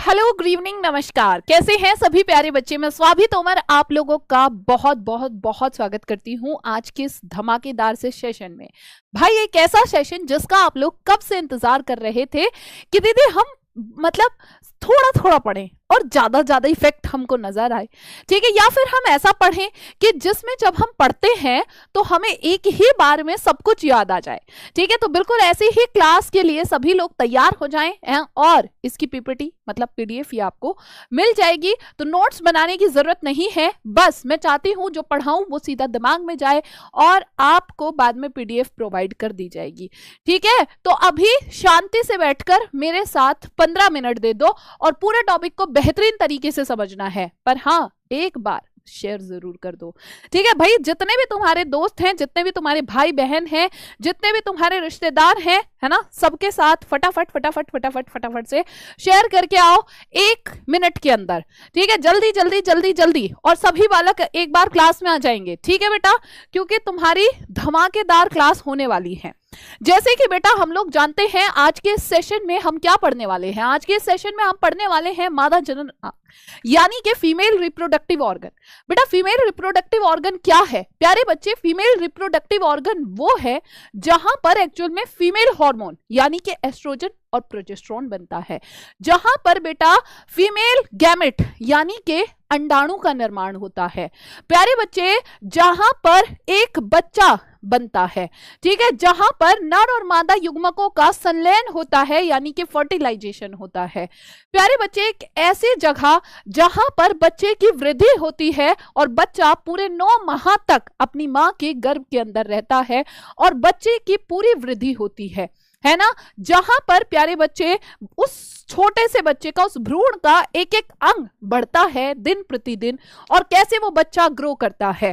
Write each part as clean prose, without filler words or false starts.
Hello, good evening, नमस्कार। कैसे हैं सभी प्यारे बच्चे? मैं स्वाभि तोमर आप लोगों का बहुत बहुत बहुत स्वागत करती हूं आज के इस धमाकेदार से सेशन में। भाई एक ऐसा सेशन जिसका आप लोग कब से इंतजार कर रहे थे कि दीदी हम मतलब थोड़ा थोड़ा पढ़ें और ज्यादा इफेक्ट हमको नजर आए, ठीक है, या फिर हम ऐसा पढ़ें कि जिसमें जब हम पढ़ते हैं तो हमें एक ही बार में सब कुछ याद आ जाए, ठीक है। तो बिल्कुल ऐसी ही क्लास के लिए सभी लोग तैयार हो जाएं और इसकी पीपीटी मतलब पीडीएफ ये आपको मिल जाएगी। तो नोट्स बनाने की जरूरत नहीं है, बस मैं चाहती हूं जो पढ़ाऊं वो सीधा दिमाग में जाए और आपको बाद में पीडीएफ प्रोवाइड कर दी जाएगी, ठीक है। तो अभी शांति से बैठकर मेरे साथ 15 मिनट दे दो और पूरे टॉपिक को बेहतरीन तरीके से समझना है, पर हाँ एक बार शेयर जरूर कर दो, ठीक है भाई। जितने भी तुम्हारे दोस्त हैं, जितने भी तुम्हारे भाई बहन हैं, जितने भी तुम्हारे रिश्तेदार हैं, है ना, सबके साथ फटाफट से शेयर करके आओ 1 मिनट के अंदर, ठीक है। जल्दी और सभी बालक एक बार क्लास में आ जाएंगे, ठीक है बेटा, क्योंकि तुम्हारी धमाकेदार क्लास होने वाली है। जैसे कि बेटा हम लोग जानते हैं आज के सेशन में हम क्या पढ़ने वाले हैं। आज के सेशन में हम पढ़ने वाले हैं मादा जनन यानी कि फीमेल रिप्रोडक्टिव ऑर्गन। बेटा फीमेल रिप्रोडक्टिव ऑर्गन क्या है प्यारे बच्चे? फीमेल रिप्रोडक्टिव ऑर्गन वो है जहां पर एक्चुअल में फीमेल हार्मोन यानी कि एस्ट्रोजन और प्रोजेस्टेरोन बनता है, जहां पर बेटा फीमेल गैमेट यानी कि अंडाणु का निर्माण होता है प्यारे बच्चे, जहां पर एक बच्चा बनता है, ठीक है, जहां पर नर और मादा युग्मकों का संलयन होता है यानी कि फर्टिलाइजेशन होता है प्यारे बच्चे। एक ऐसी जगह जहां पर बच्चे की वृद्धि होती है और बच्चा पूरे 9 माह तक अपनी मां के गर्भ के अंदर रहता है और बच्चे की पूरी वृद्धि होती है ना, जहां पर प्यारे बच्चे उस छोटे से बच्चे का, उस भ्रूण का एक एक अंग बढ़ता है दिन प्रतिदिन और कैसे वो बच्चा ग्रो करता है,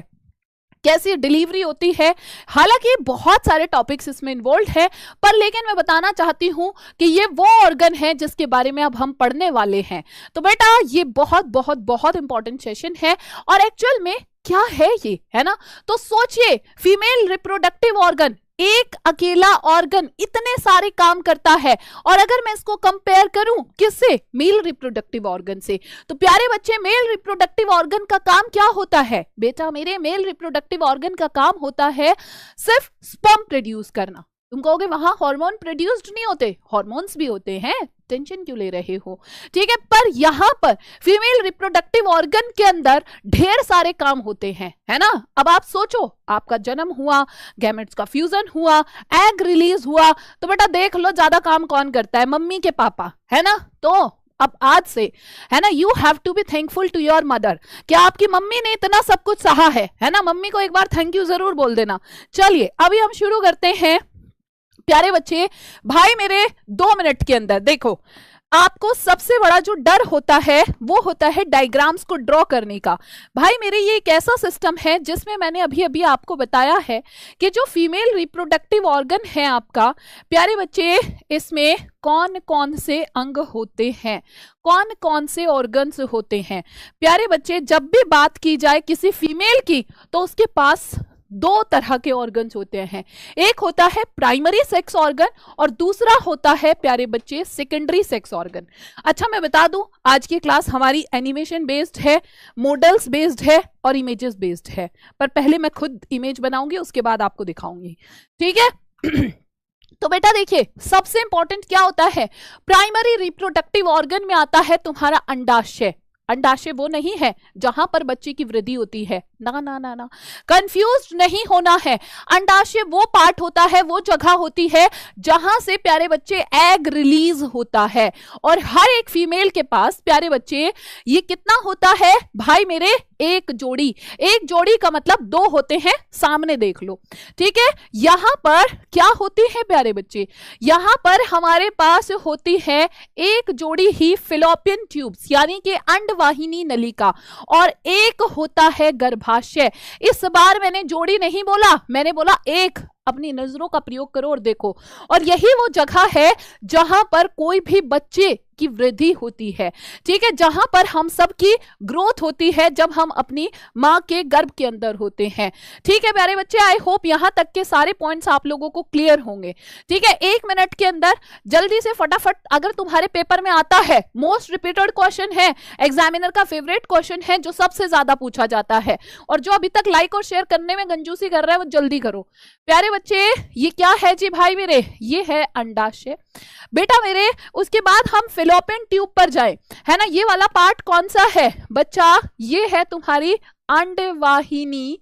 कैसी डिलीवरी होती है। हालांकि बहुत सारे टॉपिक्स इसमें इन्वॉल्व है, पर लेकिन मैं बताना चाहती हूं कि ये वो ऑर्गन है जिसके बारे में अब हम पढ़ने वाले हैं। तो बेटा ये बहुत इंपॉर्टेंट सेशन है और एक्चुअल में क्या है ये, है ना। तो सोचिए फीमेल रिप्रोडक्टिव ऑर्गन एक अकेला ऑर्गन इतने सारे काम करता है और अगर मैं इसको कंपेयर करूं किससे? मेल रिप्रोडक्टिव ऑर्गन से, तो प्यारे बच्चे मेल रिप्रोडक्टिव ऑर्गन का काम क्या होता है? बेटा मेरे मेल रिप्रोडक्टिव ऑर्गन का काम होता है सिर्फ स्पर्म प्रोड्यूस करना। तुम कहोगे वहां हार्मोन प्रोड्यूस्ड नहीं होते, हार्मोन्स भी होते हैं, टेंशन क्यों ले रहे हो, ठीक है। पर यहां पर फीमेल रिप्रोडक्टिव ऑर्गन के अंदर ढेर सारे काम होते हैं, है ना। अब आप सोचो आपका जन्म हुआ, गैमेट्स का फ्यूजन हुआ, एग रिलीज हुआ, तो बेटा देख लो ज्यादा काम कौन करता है? मम्मी के पापा, है ना। तो अब आज से, है ना, you have to be thankful to your mother. क्या आपकी मम्मी ने इतना सब कुछ सहा है ना। मम्मी को एक बार थैंक यू जरूर बोल देना। चलिए अभी हम शुरू करते हैं प्यारे बच्चे। भाई मेरे 2 मिनट के अंदर देखो, आपको सबसे बड़ा जो डर होता है वो होता है डायग्राम्स को ड्रॉ करने का। भाई मेरे ये एक ऐसा सिस्टम है जिसमें मैंने अभी आपको बताया है कि जो फीमेल रिप्रोडक्टिव ऑर्गन है आपका प्यारे बच्चे, इसमें कौन कौन से अंग होते हैं, कौन कौन से ऑर्गन्स होते हैं प्यारे बच्चे। जब भी बात की जाए किसी फीमेल की तो उसके पास 2 तरह के ऑर्गन्स होते हैं, एक होता है प्राइमरी सेक्स ऑर्गन और दूसरा होता है प्यारे बच्चे सेकेंडरी सेक्स ऑर्गन। अच्छा मैं बता दूं आज की क्लास हमारी एनिमेशन बेस्ड है, मॉडल्स बेस्ड है और इमेजेस बेस्ड है, पर पहले मैं खुद इमेज बनाऊंगी उसके बाद आपको दिखाऊंगी, ठीक है। तो बेटा देखिए सबसे इंपॉर्टेंट क्या होता है, प्राइमरी रिप्रोडक्टिव ऑर्गन में आता है तुम्हारा अंडाशय। अंडाशय वो नहीं है जहां पर बच्चे की वृद्धि होती है, ना, कंफ्यूज्ड नहीं होना है। अंडाशय वो पार्ट होता है, वो जगह होती है जहां से प्यारे बच्चे एग रिलीज होता है और हर एक फीमेल के पास प्यारे बच्चे ये कितना होता है भाई मेरे? एक जोड़ी का मतलब 2 होते हैं, सामने देख लो, ठीक है। यहां पर क्या होती है प्यारे बच्चे? यहां पर हमारे पास होती है एक जोड़ी ही फिलोपियन ट्यूब्स यानी कि अंडवाहिनी नलिका और एक होता है गर्भाशय। इस बार मैंने जोड़ी नहीं बोला, मैंने बोला एक। अपनी नजरों का प्रयोग करो और देखो, और यही वो जगह है जहां पर कोई भी बच्चे की वृद्धि होती है, ठीक है, जहां पर हम सबकी ग्रोथ होती है जब हम अपनी मां के गर्भ के अंदर होते हैं। ठीक है प्यारे बच्चे, आई होप यहां तक के सारे पॉइंट्स आप लोगों को क्लियर होंगे। ठीक है, 1 मिनट के अंदर जल्दी से फटाफट, अगर तुम्हारे पेपर में आता है, मोस्ट रिपीटेड क्वेश्चन है, एग्जामिनर का फेवरेट क्वेश्चन है, जो सबसे ज्यादा पूछा जाता है, और जो अभी तक लाइक और शेयर करने में कंजूसी कर रहा है वो जल्दी करो। प्यारे बच्चे ये क्या है जी भाई मेरे, ये है अंडाशय बेटा मेरे। उसके बाद हम फिलोपियन ट्यूब पर जाए, है ना, ये वाला पार्ट कौन सा है बच्चा, ये है तुम्हारी अंडवाहिनी,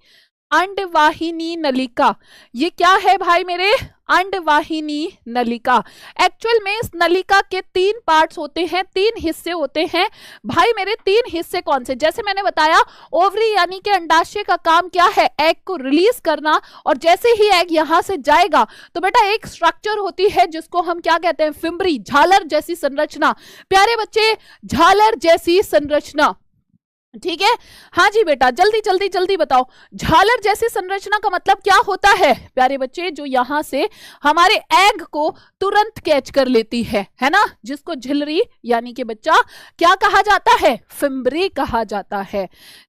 अंडवाहिनी नलिका। ये क्या है भाई मेरे, अंडवाहिनी नलिका। एक्चुअल में इस नलिका के 3 पार्ट्स होते हैं, 3 हिस्से होते हैं भाई मेरे। 3 हिस्से कौन से, जैसे मैंने बताया ओवरी यानी कि अंडाशय का काम क्या है, एग को रिलीज करना, और जैसे ही एग यहां से जाएगा तो बेटा एक स्ट्रक्चर होती है जिसको हम क्या कहते हैं, फिम्बरी, झालर जैसी संरचना। प्यारे बच्चे झालर जैसी संरचना, ठीक है, हाँ जी बेटा, जल्दी जल्दी जल्दी बताओ, झालर जैसी संरचना का मतलब क्या होता है प्यारे बच्चे, जो यहां से हमारे एग को तुरंत कैच कर लेती है ना, जिसको झिल्ली यानी कि बच्चा क्या कहा जाता है, फिम्बरी कहा जाता है।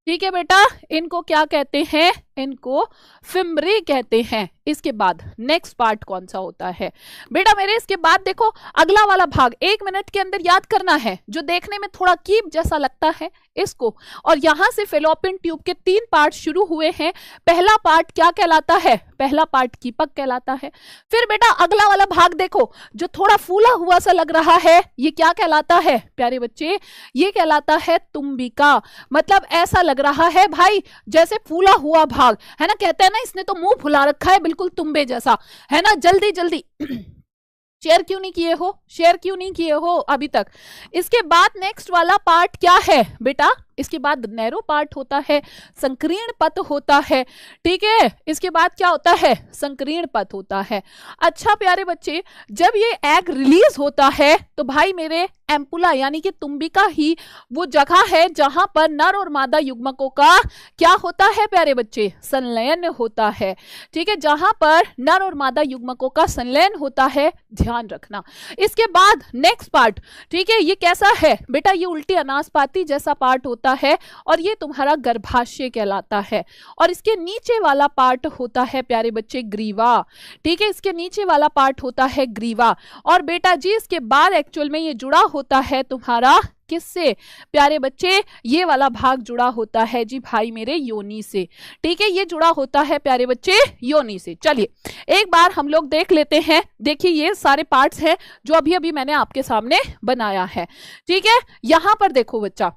ठीक है बेटा, इनको क्या कहते हैं, इनको फिम्बरी कहते हैं। इसके बाद नेक्स्ट पार्ट कौन सा होता है बेटा मेरे, इसके बाद देखो अगला वाला भाग 1 मिनट के अंदर याद करना है, जो देखने में थोड़ा कीप जैसा लगता है इसको, और यहां से फेलोपियन ट्यूब के 3 पार्ट शुरू हुए हैं। पहला पार्ट क्या कहलाता है, पहला पार्ट कीपक कहलाता है। फिर बेटा अगला वाला भाग देखो, जो थोड़ा फूला हुआ सा लग रहा है, ये क्या कहलाता है प्यारे बच्चे, ये कहलाता है तुम्बिका। मतलब ऐसा लग रहा है भाई जैसे फूला हुआ भाग, है ना, कहते हैं ना इसने तो मुंह फुला रखा है बिल्कुल तुम्बे जैसा, है ना। जल्दी जल्दी शेयर क्यों नहीं किए हो, शेयर क्यों नहीं किए हो अभी तक। इसके बाद नेक्स्ट वाला पार्ट क्या है बेटा, इसके बाद नैरो पार्ट होता है, संकीर्ण पथ होता है, ठीक है। इसके बाद क्या होता है, संकीर्ण पथ होता है। अच्छा प्यारे बच्चे, जब ये एग रिलीज होता है तो भाई मेरे एम्पुला यानी कि तुम्बिका ही वो जगह है जहां पर नर और मादा युग्मकों का क्या होता है प्यारे बच्चे, संलयन होता है, ठीक है, जहां पर नर और मादा युग्मकों का संलयन होता है, ध्यान रखना। इसके बाद नेक्स्ट पार्ट, ठीक है, ये कैसा है बेटा, ये उल्टी अनासपाती जैसा पार्ट होता है, और ये तुम्हारा गर्भाशय कहलाता है। और इसके नीचे वाला पार्ट होता है प्यारे बच्चे ग्रीवा, ठीक है, इसके नीचे वाला पार्ट होता है ग्रीवा। और बेटा जी इसके बाद एक्चुअल में ये जुड़ा होता है तुम्हारा किससे प्यारे बच्चे, ये वाला भाग जुड़ा होता है जी भाई मेरे योनि से, ठीक है, ये जुड़ा होता है प्यारे बच्चे योनि से। चलिए एक बार हम लोग देख लेते हैं, देखिए ये सारे पार्ट्स हैं जो अभी अभी मैंने आपके सामने बनाया है, ठीक है। यहां पर देखो बच्चा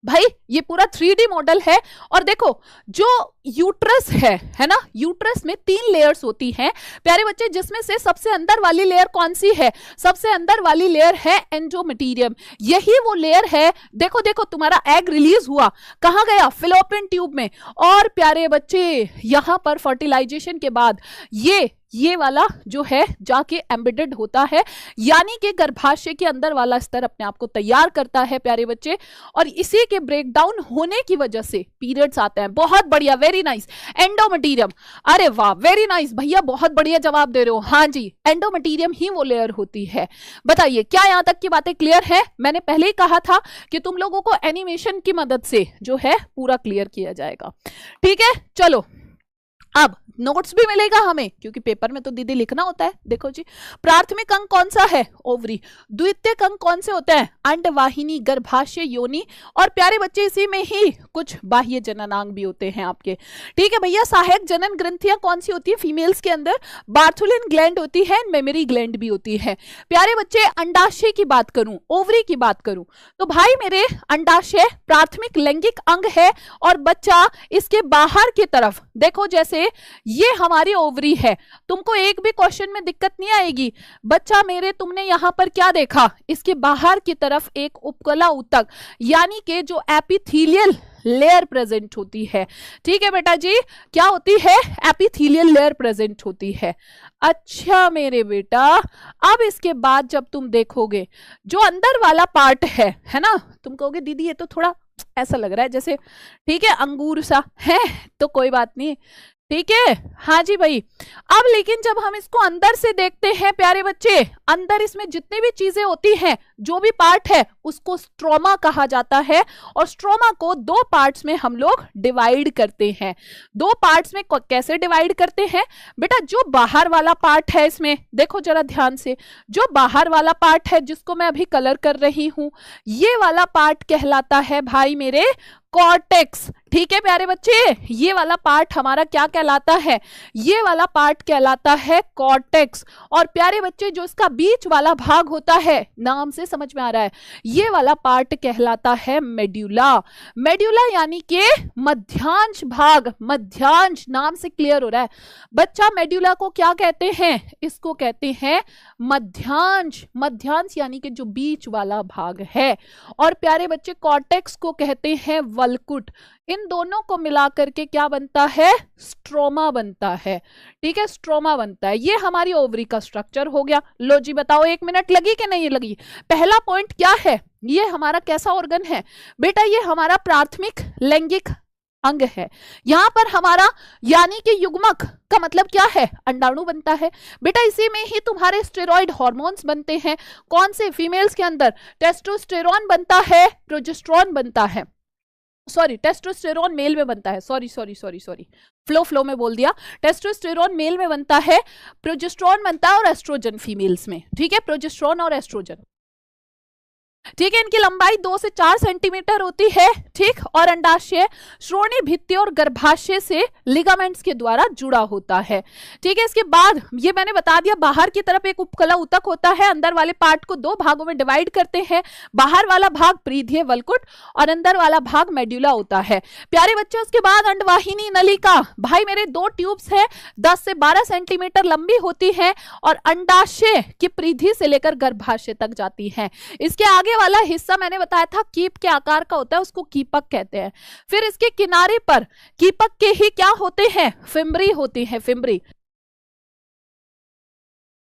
भाई ये पूरा 3D मॉडल है, और देखो जो यूट्रस है ना, यूट्रस में 3 लेयर्स होती हैं प्यारे बच्चे, जिसमें से सबसे अंदर वाली लेयर कौन सी है, सबसे अंदर वाली लेयर है एंडोमेटेरियम। यही वो लेयर है, देखो देखो तुम्हारा एग रिलीज हुआ कहां गया, फिलोपियन ट्यूब में, और प्यारे बच्चे यहां पर फर्टिलाइजेशन के बाद ये वाला जो है जाके एम्बेडेड होता है, यानी कि गर्भाशय के अंदर वाला स्तर अपने आप को तैयार करता है प्यारे बच्चे, और इसी के ब्रेकडाउन होने की वजह से पीरियड्स आते हैं। बहुत बढ़िया, वेरी नाइस, एंडोमेटेरियम, अरे वाह वेरी नाइस भैया, बहुत बढ़िया जवाब दे रहे हो। हाँ जी, एंडोमेटेरियम ही वो लेयर होती है। बताइए क्या यहां तक की बातें क्लियर है? मैंने पहले ही कहा था कि तुम लोगों को एनिमेशन की मदद से जो है पूरा क्लियर किया जाएगा, ठीक है। चलो अब नोट्स भी मिलेगा हमें, क्योंकि पेपर में तो दीदी लिखना होता है। देखो जी, प्राथमिक अंग कौन सा है, ओवरी। द्वितीयक अंग कौन से होते हैं, अंडवाहिनी, गर्भाशय, योनि, और प्यारे बच्चे इसी में ही कुछ बाह्य जननांग भी होते हैं आपके, ठीक है भैया। सहायक जनन ग्रंथियां कौन सी होती है फीमेल्स के अंदर, बार्थुलिन ग्लैंड होती है, मेमरी ग्लैंड भी होती है। प्यारे बच्चे अंडाशय की बात करूं, ओवरी की बात करूं, तो भाई मेरे अंडाशय प्राथमिक लैंगिक अंग है, और बच्चा इसके बाहर की तरफ देखो, जैसे ये हमारी ओवरी है, तुमको एक भी क्वेश्चन में दिक्कत नहीं आएगी बच्चा मेरे। तुमने यहां पर क्या देखा, इसके बाहर की तरफ एक उपकला ऊतक यानी कि जो एपिथेलियल लेयर प्रेजेंट होती है, ठीक है बेटा जी, क्या होती है, एपिथेलियल लेयर प्रेजेंट होती है। अच्छा मेरे बेटा, अब इसके बाद जब तुम देखोगे जो अंदर वाला पार्ट है ना, तुम कहोगे दीदी ये तो थोड़ा ऐसा लग रहा है जैसे, ठीक है, अंगूर सा है, तो कोई बात नहीं, ठीक है, हाँ जी भाई। अब लेकिन जब हम इसको अंदर से देखते हैं प्यारे बच्चे, अंदर इसमें जितनी भी चीजें होती हैं, जो भी पार्ट है उसको स्ट्रोमा कहा जाता है। और स्ट्रोमा को दो पार्ट्स में हम लोग डिवाइड करते हैं। दो पार्ट्स में कैसे डिवाइड करते हैं बेटा? जो बाहर वाला पार्ट है, इसमें देखो जरा ध्यान से, जो बाहर वाला पार्ट है जिसको मैं अभी कलर कर रही हूं, ये वाला पार्ट कहलाता है भाई मेरे कॉर्टेक्स। ठीक है प्यारे बच्चे, ये वाला पार्ट हमारा क्या कहलाता है? ये वाला पार्ट कहलाता है कॉर्टेक्स। और प्यारे बच्चे जो इसका बीच वाला भाग होता है, नाम से समझ में आ रहा है, ये वाला पार्ट कहलाता है मेड्यूला। मेड्यूला यानी कि मध्यांश भाग, मध्यांश नाम से क्लियर हो रहा है बच्चा। मेड्यूला को क्या कहते हैं? इसको कहते हैं मध्यांश। मध्यांश यानी कि जो बीच वाला भाग है। और प्यारे बच्चे कॉर्टेक्स को कहते हैं वल्कुट। इन दोनों को मिला करके क्या बनता है? स्ट्रोमा बनता है। ठीक है, स्ट्रोमा बनता है। ये हमारी ओवरी का स्ट्रक्चर हो गया। लो जी बताओ, 1 मिनट लगी कि नहीं लगी? पहला पॉइंट क्या है? ये हमारा कैसा ऑर्गन है बेटा? ये हमारा प्राथमिक लैंगिक अंग है। यहां पर हमारा यानी कि युग्मक का मतलब क्या है? अंडाणु बनता है बेटा। इसी में ही तुम्हारे स्टेरॉइड हार्मोन्स बनते हैं। कौन से? फीमेल्स के अंदर टेस्टोस्टेरोन बनता है, प्रोजेस्टेरोन बनता है। सॉरी, टेस्टोस्टेरोन मेल में बनता है। सॉरी फ्लो में बोल दिया। टेस्टोस्टेरोन मेल में बनता है, प्रोजेस्टेरोन बनता है और एस्ट्रोजन फीमेल्स में। ठीक है, प्रोजेस्टेरोन और एस्ट्रोजन। ठीक है, इनकी लंबाई 2 से 4 सेंटीमीटर होती है। ठीक, और अंडाशय श्रोणि भित्ति और गर्भाशय से लिगामेंट्स के द्वारा जुड़ा होता है। ठीक है, इसके बाद ये मैंने बता दिया, बाहर की तरफ एक उपकला ऊतक होता है। अंदर वाले पार्ट को 2 भागों में डिवाइड करते हैं। बाहर वाला भाग परिधीय वल्कुट और अंदर वाला भाग मेड्यूला होता है प्यारे बच्चे। उसके बाद अंडवाहिनी नलिका, भाई मेरे 2 ट्यूब्स है, 10 से 12 सेंटीमीटर लंबी होती है और अंडाशय की परिधि से लेकर गर्भाशय तक जाती है। इसके आगे वाला हिस्सा मैंने बताया था कीप के आकार का होता है, उसको कीपक कहते हैं। फिर इसके किनारे पर कीपक के ही क्या होते हैं? फिम्बरी होती है, फिम्बरी।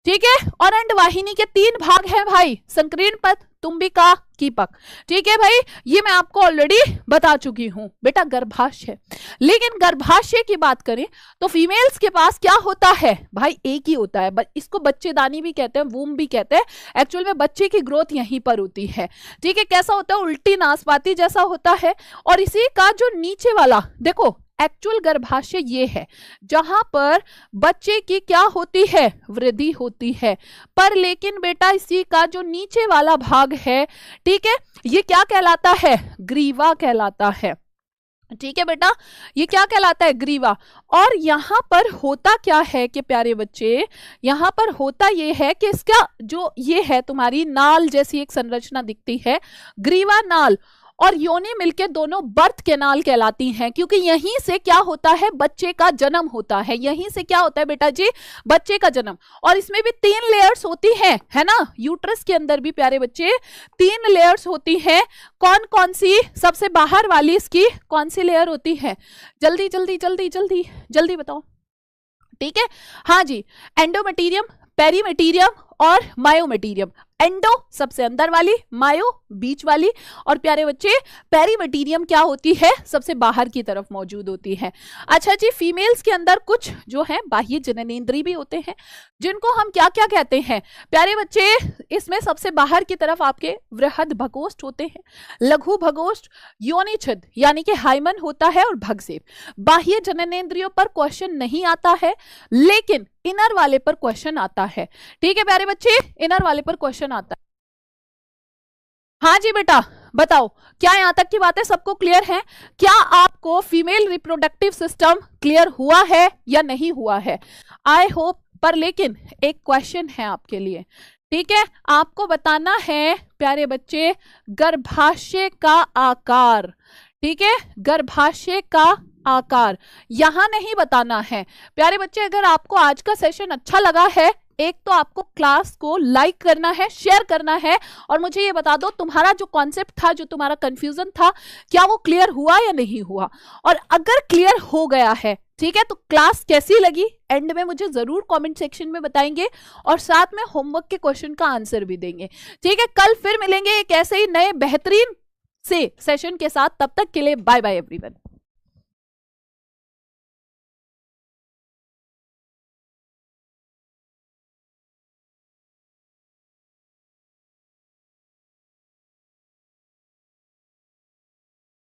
ठीक है, और अंडवाहिनी के 3 भाग हैं भाई, संकीर्ण पथ, तुम्बिका, कीपक। ठीक है भाई, ये मैं आपको ऑलरेडी बता चुकी हूं बेटा। गर्भाशय, लेकिन गर्भाशय की बात करें तो फीमेल्स के पास क्या होता है भाई? एक ही होता है। इसको बच्चेदानी भी कहते हैं, वूम भी कहते हैं। एक्चुअल में बच्चे की ग्रोथ यहीं पर होती है। ठीक है, कैसा होता है? उल्टी नाशपाती जैसा होता है। और इसी का जो नीचे वाला देखो, एक्चुअल गर्भाशय ये है जहां पर बच्चे की क्या होती है? वृद्धि होती है। पर लेकिन बेटा इसी का जो नीचे वाला भाग है, ठीक है, ये क्या कहलाता है? ग्रीवा कहलाता है। ठीक है बेटा, ये क्या कहलाता है? ग्रीवा। और यहां पर होता क्या है कि प्यारे बच्चे, यहां पर होता ये है कि इसका जो ये है तुम्हारी नाल जैसी एक संरचना दिखती है, ग्रीवा नाल और योनि मिलके दोनों बर्थ कैनाल कहलाती हैं। क्योंकि यहीं से क्या होता है? बच्चे का जन्म होता है। यहीं से क्या होता है बेटा जी? बच्चे का जन्म। और इसमें भी 3 लेयर्स होती हैं, है ना? यूट्रस के अंदर भी प्यारे बच्चे 3 लेयर्स होती हैं। कौन कौन सी? सबसे बाहर वाली इसकी कौन सी लेयर होती है? जल्दी जल्दी जल्दी जल्दी जल्दी बताओ। ठीक है, हाँ जी, एंडोमेटीरियम, पेरीमेटीरियम और मायोमेटीरियम। एंडो सबसे अंदर वाली, मायो बीच वाली, और प्यारे बच्चे पेरीमेटीरियम क्या होती है? सबसे बाहर की तरफ मौजूद होती है। अच्छा जी, फीमेल्स के अंदर कुछ जो है बाह्य जननेंद्रिय भी होते हैं, जिनको हम क्या क्या कहते हैं प्यारे बच्चे? इसमें सबसे बाहर की तरफ आपके वृहद भगोष्ठ होते हैं, लघु भगोष्ठ, योनिछिद यानी कि हाइमन होता है और भगसेप। बाह्य जननेंद्रियों पर क्वेश्चन नहीं आता है, लेकिन इनर वाले पर क्वेश्चन आता है। ठीक है प्यारे बच्चे, इनर वाले पर क्वेश्चन आता है। हाँ जी बेटा बताओ, क्या यहां तक की बातें सबको क्लियर है? क्या आपको फीमेल रिप्रोडक्टिव सिस्टम क्लियर हुआ है या नहीं हुआ है? I hope. पर लेकिन एक क्वेश्चन है आपके लिए। ठीक है, आपको बताना है प्यारे बच्चे गर्भाशय का आकार। ठीक है, गर्भाशय का आकार यहां नहीं बताना है प्यारे बच्चे। अगर आपको आज का सेशन अच्छा लगा है, एक तो आपको क्लास को लाइक करना है, शेयर करना है, और मुझे ये बता दो तुम्हारा जो कॉन्सेप्ट था, जो तुम्हारा कंफ्यूजन था, क्या वो क्लियर हुआ या नहीं हुआ? और अगर क्लियर हो गया है, ठीक है, तो क्लास कैसी लगी एंड में मुझे जरूर कमेंट सेक्शन में बताएंगे, और साथ में होमवर्क के क्वेश्चन का आंसर भी देंगे। ठीक है, कल फिर मिलेंगे एक ऐसे ही नए बेहतरीन से सेशन के साथ। तब तक के लिए बाय बाय एवरीवन।